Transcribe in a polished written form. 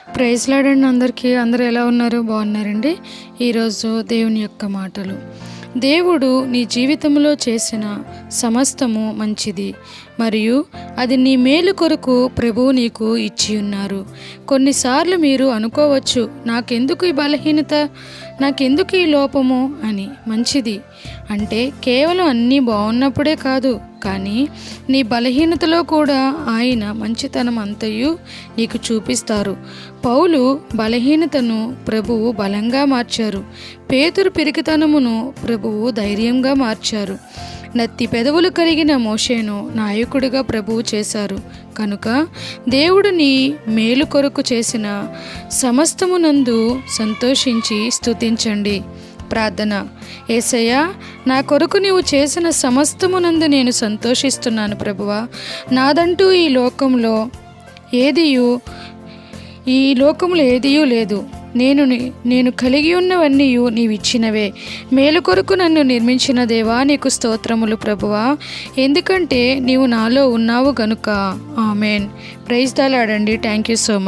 Praise lord అందరికీ. అందరూ ఎలా ఉన్నారు? బాగున్నారండి. ఈరోజు దేవుని యొక్క మాటలు. దేవుడు నీ జీవితంలో చేసిన సమస్తము మంచిది మరియు అది నీ మేలు కొరకు ప్రభువు నీకు ఇచ్చి ఉన్నారు. కొన్నిసార్లు మీరు అనుకోవచ్చు, నాకెందుకు ఈ బలహీనత, నాకెందుకు ఈ లోపము అని. మంచిది అంటే కేవలం అన్నీ బాగున్నప్పుడే కాదు, కానీ నీ బలహీనతలో కూడా ఆయన మంచితనం అంతయు నీకు చూపిస్తారు. పౌలు బలహీనతను ప్రభువు బలంగా మార్చారు. పేతురు పిరికితనమును ప్రభువు ధైర్యంగా మార్చారు. నత్తి పెదవులు కలిగిన మోషేను నాయకుడిగా ప్రభువు చేశారు. కనుక దేవుడు నీ మేలు కొరకు చేసిన సమస్తమునందు సంతోషించి స్తుతించండి. ప్రార్థన. యేసయ్యా, నా కొరకు నీవు చేసిన సమస్తమునందు నేను సంతోషిస్తున్నాను ప్రభువా. నాదంటూ ఈ లోకంలో ఏదియూ లేదు. నేను కలిగి ఉన్నవన్నీ నీవిచ్చినవే. మేలు కొరకు నన్ను నిర్మించిన దేవా, నీకు స్తోత్రములు ప్రభువా. ఎందుకంటే నీవు నాలో ఉన్నావు గనుక. Amen. Praise the lord. Thank you so much.